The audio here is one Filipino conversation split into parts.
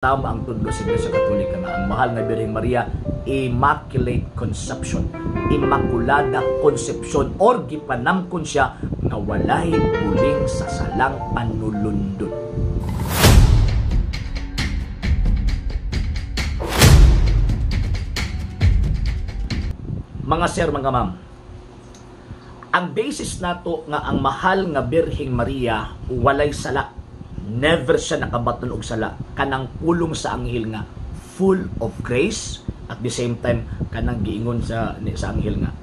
Tama ang tudlo sa Iglesia Katolika nga ang mahal nga Birheng Maria, Immaculate Conception, Immaculada Conception, or gipanamkon siya nga walay buling sa salang panulundon. Mga sir, mga ma'am, ang basis nato nga ang mahal nga Birheng Maria walay sala, never siya nakabaton og sala, kanang pulong sa anghel nga full of grace, at the same time kanang giingon sa anghel nga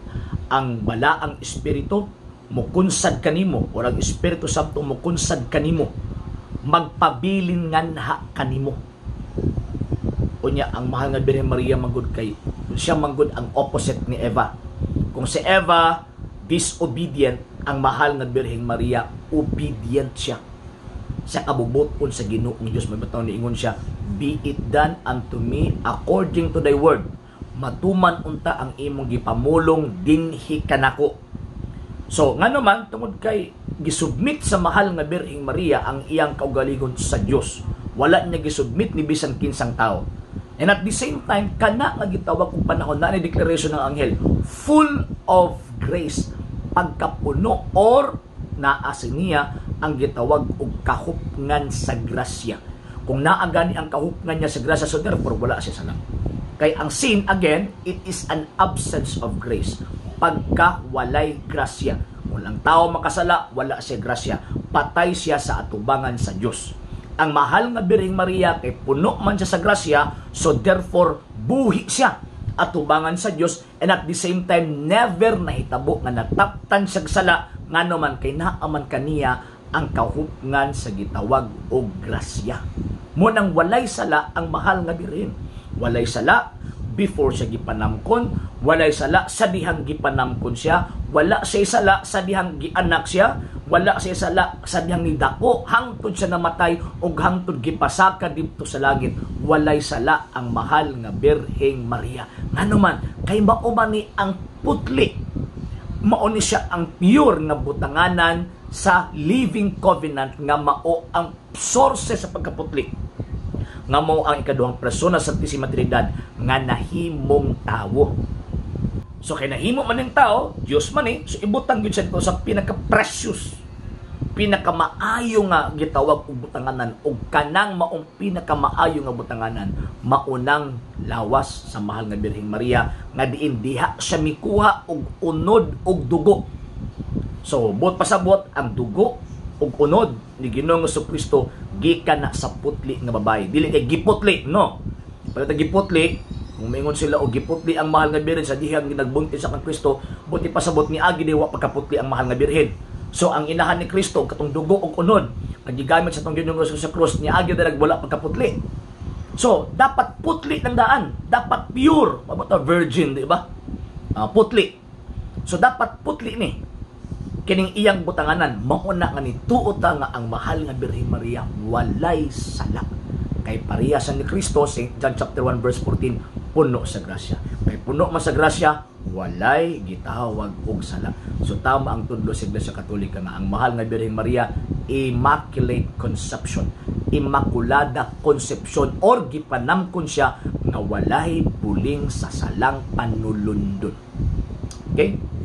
ang balaang espiritu mukunsad kanimo, o ang Espiritu Santo mukunsad kanimo, magpabilin nganha kanimo. Unya ang mahal nga Birheng Maria manggod kay siya manggod ang opposite ni Eva. Kung si Eva disobedient, ang mahal nga Birheng Maria obedient siya. Sa kabubuton sa Ginoong Dios, may bataw ni ingon siya, be it done unto me according to thy word. Matuman unta ang imong gipamulong dinhi kanako. So nga naman tungod kay gisubmit sa mahal nga Birheng Maria ang iyang kaugalingon sa Dios, wala niya gisubmit ni bisan kinsang tao. And at the same time, kana nga gitawag kong panahon na ni declaration ng anghel, full of grace, pagkapuno or naasa niya ang gitawag og kahupngan sa grasya. Kung naagani ang kahupngan niya sa grasya, so therefore wala siya sala. Kay ang sin, again, it is an absence of grace. Pagka walay grasya. Kung ang tao makasala, wala siya grasya. Patay siya sa atubangan sa Dios. Ang mahal nga Birheng Maria kay puno man siya sa grasya, so therefore buhi siya atubangan sa Dios, and at the same time never nahitabo nga nataptan siya sala ngano man kay naaman kaniya ang kahupngan sa gitawag og grasya. Mo nang walay sala ang mahal nga Birhen. Walay sala before siya gipanamkon, walay sala sa dihang gipanamkon siya, wala siya sala sa dihang gianak siya, wala siya sala sa dihang nidako hangtod siya namatay ug hangtod gipasaka didto sa langit. Walay sala ang mahal nga Birheng Maria. Ngano man kay mao man ni ang putli, mao ni siya ang pure nga butanganan sa living covenant, nga mao ang source sa pagkaputli, nga mao ang ikaduhang persona sa Santisima Trinidad nga nahimong tawo. So kay nahimo man ning tao, Dios man so ibutang gyud siya dito sa pinaka-precious, pinakamaayo nga gitawag og butanganan, og kanang maong pinakamaayo nga butanganan maunang lawas sa mahal nga Birheng Maria, nga diin diha siya mikuha og unod og dugo. So bot pasabot ang dugo ug unod ni Ginoong Jesucristo gikan na sa putli nga babae, dili kay giputli, no. Pagka giputli, kung maingon sila og giputli ang mahal nga Birhen sa dihang nagbuntis sa kang Kristo, buti pasabot ni agi diwa pagkaputli ang mahal nga Birhen. So ang inahan ni Kristo katong dugo ug unod nagigamit sa tong Ginoong sa krus, ni agi dalag wala pagkaputli. So dapat putli ng daan, dapat pure, mabata virgin, di ba? Putli. So dapat putli ni kining iyang butanganan, mauna nga ni tuota nga ang mahal nga Birheng Maria walay sala. Kay pareha sa ni Kristo, St. John chapter 1 verse 14, puno sa grasya. Kay puno man sa grasya, walay gitawag og sala. So tama ang tudlo sa Iglesia Katolika nga ang mahal nga Birheng Maria, Immaculate Conception, Immaculada Conception, or gipanamkon siya nga walay buling sa salang panulundon. Okay?